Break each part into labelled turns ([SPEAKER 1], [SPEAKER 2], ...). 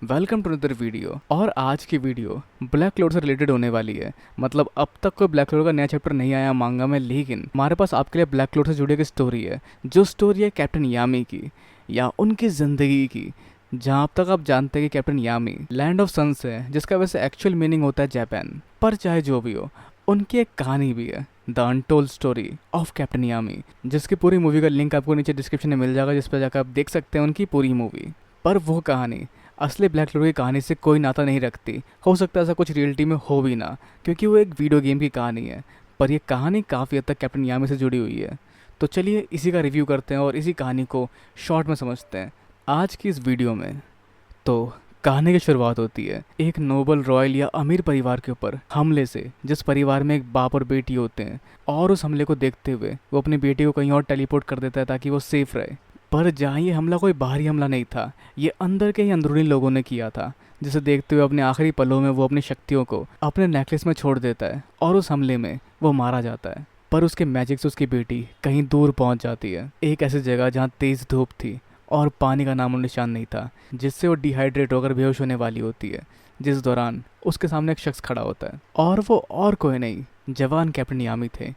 [SPEAKER 1] Welcome to another video. और आज की वीडियो ब्लैक क्लोड से रिलेटेड होने वाली है। मतलब अब तक कोई ब्लैक क्लोड का नया चैप्टर नहीं आया मांगा में, लेकिन हमारे पास आपके लिए ब्लैक क्लोड से जुड़ी एक स्टोरी है। जो स्टोरी है कैप्टन यामी की या उनकी ज़िंदगी की, जहाँ अब तक आप जानते हैं कि कैप्टन यामी लैंड ऑफ सन्स है, जिसका वैसे एक्चुअल मीनिंग होता है जापान। पर चाहे जो भी हो, उनकी एक कहानी भी है, the untold story of captain Yami, जिसकी पूरी मूवी का लिंक आपको नीचे डिस्क्रिप्शन में मिल जाएगा, जिस पर जाकर आप देख सकते हैं उनकी पूरी मूवी। पर वो कहानी असली ब्लैक क्लोड की कहानी से कोई नाता नहीं रखती। हो सकता है ऐसा कुछ रियलिटी में हो भी ना, क्योंकि वो एक वीडियो गेम की कहानी है। पर ये कहानी काफ़ी हद तक कैप्टन यामी से जुड़ी हुई है। तो चलिए इसी का रिव्यू करते हैं और इसी कहानी को शॉर्ट में समझते हैं आज की इस वीडियो में। तो कहानी की शुरुआत होती है एक नोबल रॉयल या अमीर परिवार के ऊपर हमले से, जिस परिवार में एक बाप और बेटी होते हैं। और उस हमले को देखते हुए वो अपनी बेटी को कहीं और टेलीपोर्ट कर देता है ताकि वो सेफ रहे। पर जहाँ ये हमला कोई बाहरी हमला नहीं था, ये अंदर के ही अंदरूनी लोगों ने किया था, जिसे देखते हुए अपने आखिरी पलों में वो अपनी शक्तियों को अपने नेकलेस में छोड़ देता है और उस हमले में वो मारा जाता है। पर उसके मैजिक से उसकी बेटी कहीं दूर पहुंच जाती है, एक ऐसी जगह जहाँ तेज धूप थी और पानी का नामो निशान नहीं था, जिससे वो डिहाइड्रेट होकर बेहोश होने वाली होती है। जिस दौरान उसके सामने एक शख्स खड़ा होता है और वो और कोई नहीं, जवान कैप्टन यामी थे।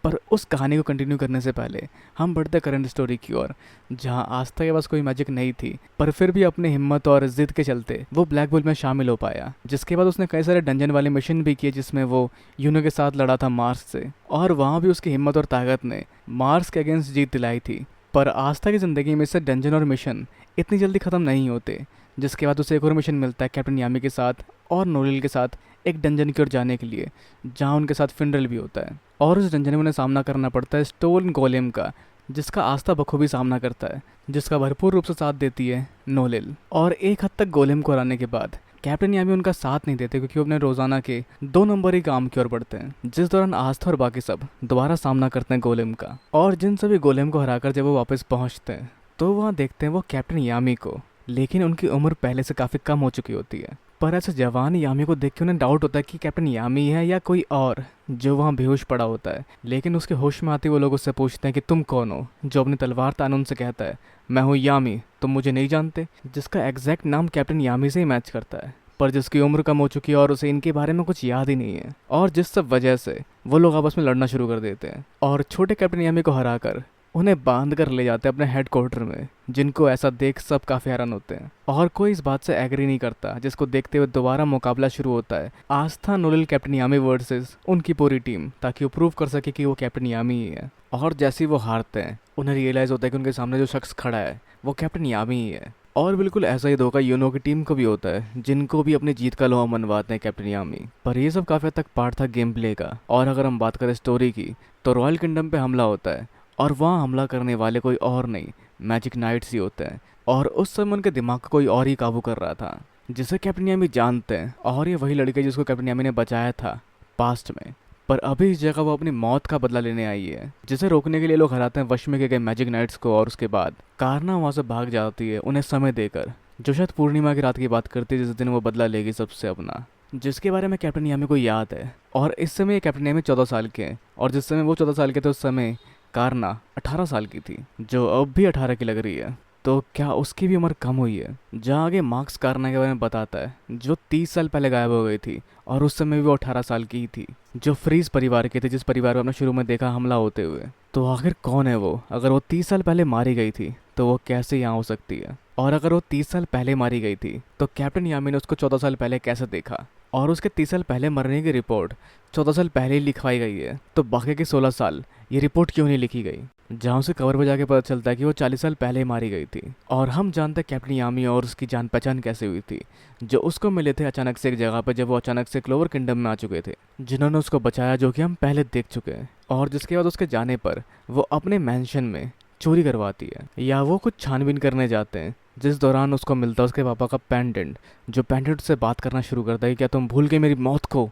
[SPEAKER 1] पर उस कहानी को कंटिन्यू करने से पहले हम बढ़ते करंट स्टोरी की ओर, जहां आस्था के पास कोई मैजिक नहीं थी, पर फिर भी अपनी हिम्मत और जिद के चलते वो ब्लैक बुल में शामिल हो पाया। जिसके बाद उसने कई सारे डंजन वाले मिशन भी किए, जिसमें वो यूनो के साथ लड़ा था मार्स से, और वहां भी उसकी हिम्मत और ताकत ने मार्स के अगेंस्ट जीत दिलाई थी। पर आस्था की ज़िंदगी में से डंजन और मिशन इतनी जल्दी ख़त्म नहीं होते। जिसके बाद उसे एक और मिशन मिलता है कैप्टन यामी के साथ और नोरिल के साथ एक डंजन की ओर जाने के लिए, जहां उनके साथ फिनरल भी होता है। और उस डंजन में उन्हें सामना करना पड़ता है स्टोन गोलेम का, जिसका आस्था बखूबी सामना करता है, जिसका भरपूर रूप से साथ देती है नोलिल। और एक हद तक गोलेम को हराने के बाद कैप्टन यामी उनका साथ नहीं देते, क्योंकि वो अपने रोजाना के 2 नंबर ही काम की ओर बढ़ते हैं। जिस दौरान आस्था और बाकी सब दोबारा सामना करते हैं गोलेम का, और जिन सभी गोलेम को हराकर जब वो वापस पहुंचते हैं तो वहाँ देखते हैं वो कैप्टन यामी को, लेकिन उनकी उम्र पहले से काफ़ी कम हो चुकी होती है। पर ऐसे जवान यामी को देख के उन्हें डाउट होता है कि कैप्टन यामी है या कोई और, जो वहाँ बेहोश पड़ा होता है। लेकिन उसके होश में आते वो लोग उससे पूछते हैं कि तुम कौन हो, जो अपनी तलवार तान उनसे कहता है मैं हूँ यामी, तुम मुझे नहीं जानते, जिसका एग्जैक्ट नाम कैप्टन यामी से ही मैच करता है, पर जिसकी उम्र कम हो चुकी है और उसे इनके बारे में कुछ याद ही नहीं है। और जिस सब वजह से वो लोग आपस में लड़ना शुरू कर देते हैं और छोटे कैप्टन यामी को हराकर उन्हें बांध कर ले जाते हैं अपने हेडक्वार्टर में, जिनको ऐसा देख सब काफ़ी हैरान होते हैं और कोई इस बात से एग्री नहीं करता। जिसको देखते हुए दोबारा मुकाबला शुरू होता है आस्था नोलिल कैप्टन यामी वर्सेस उनकी पूरी टीम, ताकि वो प्रूव कर सके कि वो कैप्टन यामी ही है। और जैसे ही वो हारते हैं उन्हें रियलाइज़ होता है कि उनके सामने जो शख्स खड़ा है वो कैप्टन यामी ही है। और बिल्कुल ऐसा ही धोखा यूनो की टीम को भी होता है, जिनको भी अपनी जीत का लोहा मनवाते हैं कैप्टन यामी। पर ये सब काफ़ी हद तक पार्ट था गेम प्ले का। और अगर हम बात करें स्टोरी की, तो रॉयल किंगडम पे हमला होता है और वहाँ हमला करने वाले कोई और नहीं, मैजिक नाइट्स ही होते हैं। और उस समय उनके दिमाग को कोई और ही काबू कर रहा था, जिसे कैप्टन यामी जानते हैं। और ये वही लड़के जिसको कैप्टन यामी ने बचाया था पास्ट में। पर अभी इस जगह वो अपनी मौत का बदला लेने आई है, जिसे रोकने के लिए लोग हराते हैं वश में के गए मैजिक नाइट्स को। और उसके बाद कारना वहाँ से भाग जाती है उन्हें समय देकर, जो शायद पूर्णिमा की रात की बात करती है, जिस दिन वो बदला लेगी सबसे अपना, जिसके बारे में कैप्टन यामी को याद है। और इस समय कैप्टन यामी 14 साल के हैं, और जिस समय वो 14 साल के थे उस समय कारना 18 साल की थी, जो अब भी 18 की लग रही है। तो क्या उसकी भी उम्र कम हुई है? जहाँ आगे मार्क्स कारना के बारे में बताता है, जो 30 साल पहले गायब हो गई थी और उस समय भी वो 18 साल की ही थी, जो फ्रीज परिवार के थे, जिस परिवार को हमने शुरू में देखा हमला होते हुए। तो आखिर कौन है वो? अगर वो 30 साल पहले मारी गई थी तो वो कैसे यहाँ हो सकती है? और अगर वो 30 साल पहले मारी गई थी तो कैप्टन यामी ने उसको 14 साल पहले कैसे देखा? और उसके 30 साल पहले मरने की रिपोर्ट 14 साल पहले ही लिखवाई गई है, तो बाकी के 16 साल ये रिपोर्ट क्यों नहीं लिखी गई? जहाँ उसे कवर पे जाके पता चलता है कि वो 40 साल पहले मारी गई थी। और हम जानते हैं कैप्टन यामी और उसकी जान पहचान कैसे हुई थी, जो उसको मिले थे अचानक से एक जगह पर, जब वो अचानक से क्लोवर किंगडम में आ चुके थे, जिन्होंने उसको बचाया, जो कि हम पहले देख चुके हैं। और जिसके बाद उसके जाने पर वो अपने मैंशन में चोरी करवाती है, या वो कुछ छानबीन करने जाते हैं, जिस दौरान उसको मिलता है उसके पापा का पेंडेंट, जो पेंडेंट से बात करना शुरू करता है कि क्या तुम भूल गए मेरी मौत को,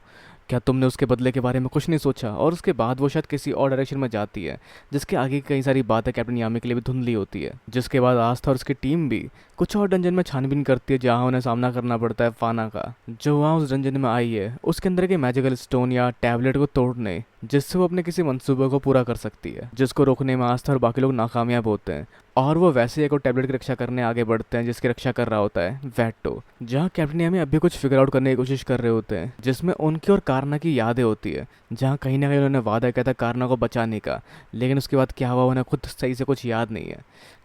[SPEAKER 1] क्या तुमने उसके बदले के बारे में कुछ नहीं सोचा? और उसके बाद वो शायद किसी और डायरेक्शन में जाती है, जिसके आगे की कई सारी बातें कैप्टन यामी के लिए भी धुंधली होती है। जिसके बाद आस्था और उसकी टीम भी कुछ और डंजन में छानबीन करती है, जहाँ उन्हें सामना करना पड़ता है फाना का, जो वहाँ उस डंजन में आई है उसके अंदर के मैजिकल स्टोन या टैबलेट को तोड़ने, जिससे वो अपने किसी मंसूबे को पूरा कर सकती है, जिसको रोकने में आस्था और बाकी लोग नाकामयाब होते हैं। और वो वैसे ही एक और टैबलेट की रक्षा करने आगे बढ़ते हैं, जिसकी रक्षा कर रहा होता है वेटो, जहाँ कैप्टन यामी अभी कुछ फिगर आउट करने की कोशिश कर रहे होते हैं, जिसमें उनकी और कारना की यादें होती है, जहाँ कहीं ना कहीं उन्होंने वादा किया था कारना को बचाने का, लेकिन उसके बाद क्या हुआ उन्हें खुद सही से कुछ याद नहीं है।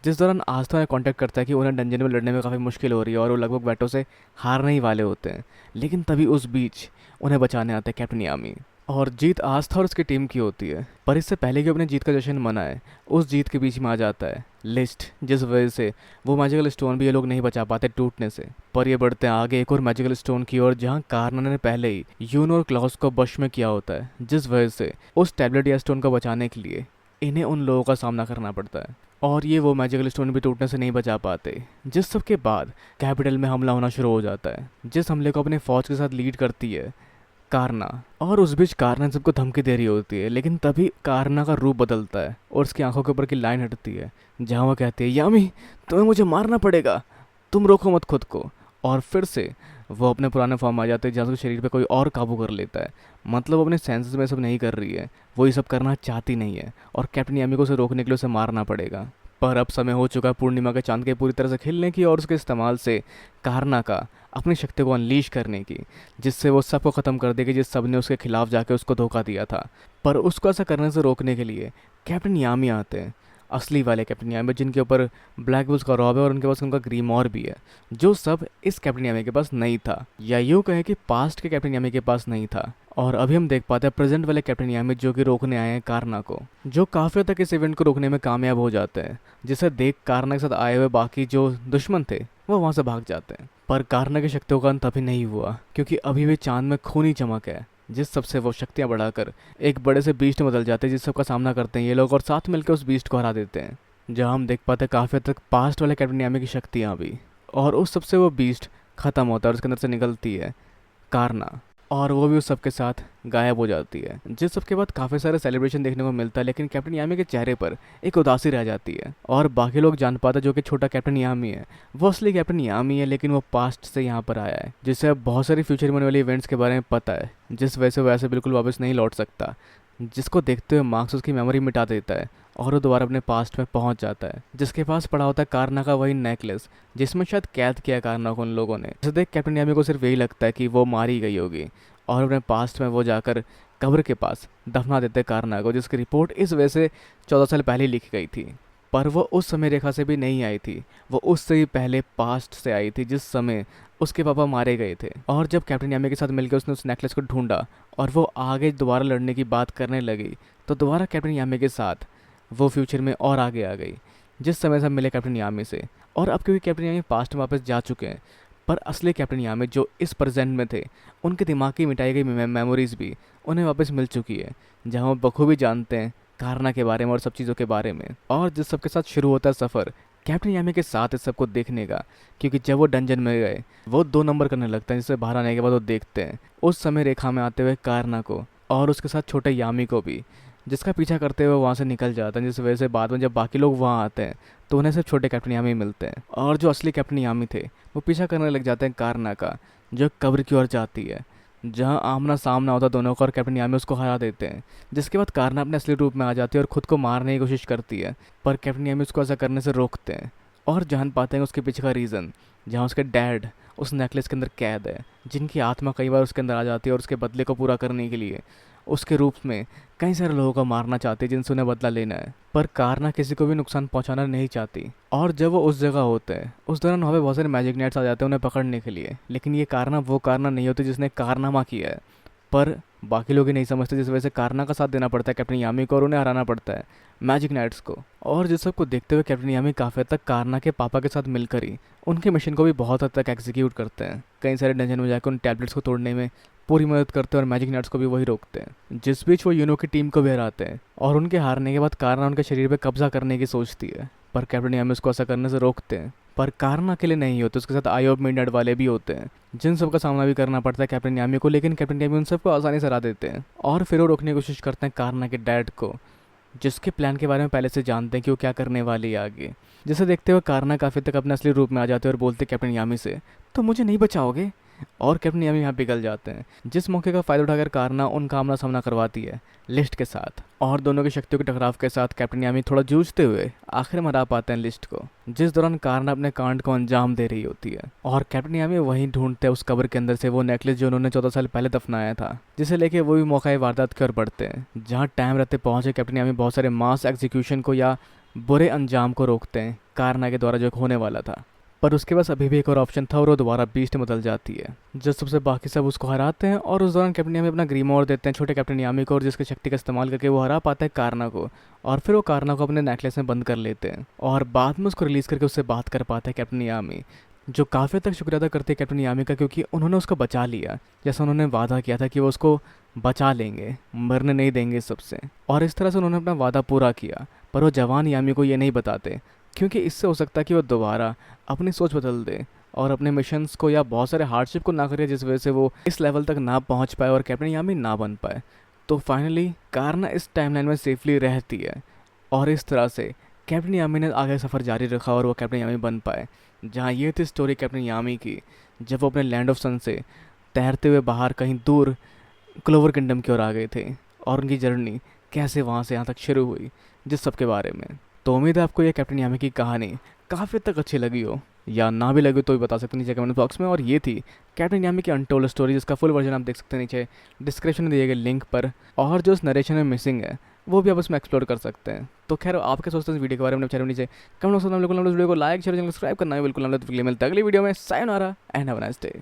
[SPEAKER 1] जिस दौरान आस्था ने कॉन्टैक्ट करता है कि उन्हें डंजन में लड़ने में काफ़ी मुश्किल हो रही है और वो लगभग वेटो से हारने ही वाले होते हैं, लेकिन तभी उस बीच उन्हें बचाने आते हैं कैप्टन यामी। और जीत आस्था और उसकी टीम की होती है, पर इससे पहले कि अपने जीत का जश्न मनाए, उस जीत के बीच में आ जाता है लिस्ट, जिस वजह से वो मैजिकल स्टोन भी ये लोग नहीं बचा पाते टूटने से। पर ये बढ़ते हैं आगे एक और मैजिकल स्टोन की ओर, जहाँ कारना ने पहले ही यूनो और क्लॉस को वश में किया होता है, जिस वजह से उस टैबलेट या स्टोन को बचाने के लिए इन्हें उन लोगों का सामना करना पड़ता है। और ये वो मैजिकल स्टोन भी टूटने से नहीं बचा पाते, जिस सब के बाद कैपिटल में हमला होना शुरू हो जाता है, जिस हमले को अपने फौज के साथ लीड करती है कारना। और उस बीच कारना सबको धमकी दे रही होती है, लेकिन तभी कारना का रूप बदलता है और उसकी आंखों के ऊपर की लाइन हटती है, जहाँ वो कहती है यामी तुम्हें मुझे मारना पड़ेगा, तुम रोको मत खुद को। और फिर से वो अपने पुराने फॉर्म में आ जाते हैं, जहाँ उसके शरीर पे कोई और काबू कर लेता है। मतलब वो अपने सेंसेस में सब नहीं कर रही है, वो ये सब करना चाहती नहीं है, और कैप्टन यामी को उसे रोकने के लिए उसे मारना पड़ेगा। पर अब समय हो चुका है पूर्णिमा के चांद के पूरी तरह से खिलने की और उसके इस्तेमाल से कारना का अपनी शक्ति को अनलीश करने की, जिससे वो सबको ख़त्म कर देगी जिस सब ने उसके खिलाफ जाके उसको धोखा दिया था। पर उसको ऐसा करने से रोकने के लिए कैप्टन यामी आते हैं, असली वाले कैप्टन यामी, जिनके ऊपर ब्लैक बुल्स का रॉब है और उनके पास उनका ग्रीमोर भी है, जो सब इस कैप्टन यामी के पास नहीं था, या यूँ कहें कि पास्ट के कैप्टन यामी के पास नहीं था। और अभी हम देख पाते हैं प्रेजेंट वाले कैप्टन यामी, जो कि रोकने आए हैं कारना को, जो काफ़ी तक इस इवेंट को रोकने में कामयाब हो जाते हैं, जिसे देख कारना के साथ आए हुए बाकी जो दुश्मन थे वो वहाँ से भाग जाते हैं। पर कारना की शक्तियों का अंत अभी नहीं हुआ, क्योंकि अभी भी चांद में खूनी चमक है, जिस सबसे वो शक्तियाँ बढ़ाकर एक बड़े से बीस्ट में बदल जाते हैं, जिस सबका सामना करते हैं ये लोग, और साथ मिलकर उस बीस्ट को हरा देते हैं। जहाँ हम देख पाते हैं काफ़ी हद तक पास्ट वाले कैप्टन यामी की शक्तियाँ भी, और उस सबसे वो बीस्ट ख़त्म होता है और उसके अंदर से निकलती है कारना, और वो भी उस सबके साथ गायब हो जाती है। जिस सबके बाद काफ़ी सारे सेलिब्रेशन देखने को मिलता है, लेकिन कैप्टन यामी के चेहरे पर एक उदासी रह जाती है, और बाकी लोग जान पाते जो कि छोटा कैप्टन यामी है वो असली कैप्टन यामी है, लेकिन वो पास्ट से यहाँ पर आया है, जिससे अब बहुत सारी फ्यूचर में होने वाली इवेंट्स के बारे में पता है, जिस वजह से वो ऐसे बिल्कुल वापस नहीं लौट सकता, जिसको देखते हुए मार्क्स उसकी मेमोरी मिटा देता है और वो दोबारा अपने पास्ट में पहुंच जाता है, जिसके पास पड़ा होता है कारना का वही नेकलेस, जिसमें शायद कैद किया कारना को उन लोगों ने। जिसे देख कैप्टन यामी को सिर्फ यही लगता है कि वो मारी गई होगी, और अपने पास्ट में वो जाकर कब्र के पास दफना देते कारना को, जिसकी रिपोर्ट इस वजह से 14 साल पहले लिखी गई थी। पर वो उस समय रेखा से भी नहीं आई थी, वो उससे भी पहले पास्ट से आई थी, जिस समय उसके पापा मारे गए थे। और जब कैप्टन यामी के साथ मिलकर उसने उस नेकलेस को ढूंढा और वो आगे दोबारा लड़ने की बात करने लगी, तो दोबारा कैप्टन यामी के साथ वो फ्यूचर में और आगे आ गई, जिस समय से हम मिले कैप्टन यामी से। और अब क्योंकि कैप्टन यामी पास्ट में वापस जा चुके हैं, पर असली कैप्टन यामी जो इस प्रेजेंट में थे, उनके दिमाग की मिटाई गई मेमोरीज भी उन्हें वापस मिल चुकी है, जहाँ वो बखूबी जानते हैं कारना के बारे में और सब चीज़ों के बारे में। और जिस सबके साथ शुरू होता है सफ़र कैप्टन यामी के साथ इस सबको देखने का, क्योंकि जब वो डंजन में गए वो 2 नंबर करने लगता है, जिससे बाहर आने के बाद वो देखते हैं उस समय रेखा में आते हुए कारना को और उसके साथ छोटे यामी को भी, जिसका पीछा करते हुए वहाँ से निकल जाता है, जिस वजह से बाद में जब बाकी लोग वहाँ आते हैं तो उन्हें सिर्फ छोटे कैप्टन यामी मिलते हैं, और जो असली कैप्टन यामी थे वो पीछा करने लग जाते हैं कारना का, जो कब्र की ओर जाती है, जहाँ आमना सामना होता दोनों का, और कैप्टन यामी उसको हरा देते हैं। जिसके बाद कारना अपने असली रूप में आ जाती है और खुद को मारने की कोशिश करती है, पर कैप्टन यामी उसको ऐसा करने से रोकते हैं, और जान पाते हैं उसके पीछे का रीज़न, जहाँ उसके डैड उस नेकलेस के अंदर कैद है, जिनकी आत्मा कई बार उसके अंदर आ जाती है, और उसके बदले को पूरा करने के लिए उसके रूप में कई सारे लोगों को मारना चाहती है, जिनसे उन्हें बदला लेना है। पर कारना किसी को भी नुकसान पहुंचाना नहीं चाहती, और जब वो उस जगह होते हैं उस दौरान वहाँ पे बहुत सारे मैजिक नाइट्स आ जाते हैं उन्हें पकड़ने के लिए, लेकिन ये कारना वो कारना नहीं होती जिसने कारनामा किया है। पर बाकी लोग ही नहीं समझते, जिस वजह से कारना का साथ देना पड़ता है कैप्टन यामी को, और उन्हें हराना पड़ता है मैजिक नाइट्स को। और जिस सबको देखते हुए कैप्टन यामी काफ़ी हद तक कारना के पापा के साथ मिलकर ही उनके मिशन को भी बहुत हद तक एग्जीक्यूट करते हैं, कई सारे डंजन में जाकर उन टैबलेट्स को तोड़ने में पूरी मदद करते हैं, और मैजिक नाइट्स को भी वही रोकते हैं। जिस बीच वो यूनो की टीम को भी हराते हैं, और उनके हारने के बाद कारना उनके शरीर पर कब्जा करने की सोचती है, पर कैप्टन यामी उसको ऐसा करने से रोकते हैं, पर कारण अकेले नहीं होते, उसके साथ आई ऑफ मिडनाइट वाले भी होते हैं जिन सबका सामना भी करना पड़ता है कैप्टन यामी को। लेकिन कैप्टन यामी उन सबको आसानी से हरा देते हैं और फिर वो रोकने की कोशिश करते हैं कारणा के डैड को, जिसके प्लान के बारे में पहले से जानते हैं कि वो क्या करने वाली है आगे। जिसे देखते हुए कारणा काफ़ी तक अपने असली रूप में आ जाते हैं और बोलते हैं कैप्टन यामी से, तो मुझे नहीं बचाओगे। और कैप्टन यामी यहाँ पिघल जाते हैं, जिस मौके का फ़ायदा उठाकर कारणा उनका आमना सामना करवाती है लिस्ट के साथ। और दोनों की शक्तियों के टकराव के साथ कैप्टन यामी थोड़ा जूझते हुए आखिर में हरा पाते हैं लिस्ट को, जिस दौरान कारणा अपने कांड को अंजाम दे रही होती है। और कैप्टन यामी वहीं ढूंढते हैं उस कब्र के अंदर से वो नेकलेस जो उन्होंने 14 साल पहले दफनाया था, जिसे लेके वो भी मौका वारदात की ओर बढ़ते हैं। जहाँ टाइम रहते पहुंचे कैप्टन यामी बहुत सारे मास एग्जीक्यूशन को या बुरे अंजाम को रोकते हैं कारणा के द्वारा जो होने वाला था। पर उसके पास अभी भी एक और ऑप्शन था और वो दोबारा बीस्ट में बदल जाती है, जिस सबसे बाकी सब उसको हराते हैं। और उस दौरान कैप्टन यामी अपना ग्रीमोर देते हैं छोटे कैप्टन यामी को, और जिसकी शक्ति का इस्तेमाल करके वो हरा पाता है कारणा को। और फिर वो कारणा को अपने नेकलेस में बंद कर लेते हैं और बाद में उसको रिलीज़ करके उससे बात कर पाता है कैप्टन यामी, जो काफ़ी हद तक शुक्रिया अदा करते हैं कैप्टन यामी का, क्योंकि उन्होंने उसको बचा लिया जैसा उन्होंने वादा किया था कि वो उसको बचा लेंगे, मरने नहीं देंगे इस सबसे। और इस तरह से उन्होंने अपना वादा पूरा किया। पर वो जवान यामी को ये नहीं बताते, क्योंकि इससे हो सकता है कि वो दोबारा अपनी सोच बदल दे और अपने मिशंस को या बहुत सारे हार्डशिप को ना करे, जिस वजह से वो इस लेवल तक ना पहुंच पाए और कैप्टन यामी ना बन पाए। तो फाइनली कारणा इस टाइमलाइन में सेफली रहती है और इस तरह से कैप्टन यामी ने आगे सफ़र जारी रखा और वो कैप्टन यामी बन पाए। जहाँ ये थी स्टोरी कैप्टन यामी की, जब वो अपने लैंड ऑफ सन से तैरते हुए बाहर कहीं दूर क्लोवर किंगडम की ओर आ गए थे और उनकी जर्नी कैसे वहाँ से यहाँ तक शुरू हुई, जिस सब के बारे में। तो उम्मीद है आपको ये कैप्टन यामी की कहानी काफ़ी तक अच्छी लगी हो, या ना भी लगी तो भी बता सकते हैं नीचे कमेंट बॉक्स में। और ये थी कैप्टन यामी की अनटोल्ड स्टोरी, जिसका फुल वर्जन आप देख सकते हैं नीचे डिस्क्रिप्शन में दिए गए लिंक पर। और जो उस नरेशन में मिसिंग है वो भी आप उसमें एक्सप्लोर कर सकते हैं। तो खैर आप क्या सोचते हैं इस वीडियो के बारे में चैनल नीचे कमेंट बॉक्स में बिल्कुल वीडियो को लाइक शेयर सब्सक्राइब करना है बिल्कुल। मिलते हैं अगली वीडियो में। Sayonara and have a nice day.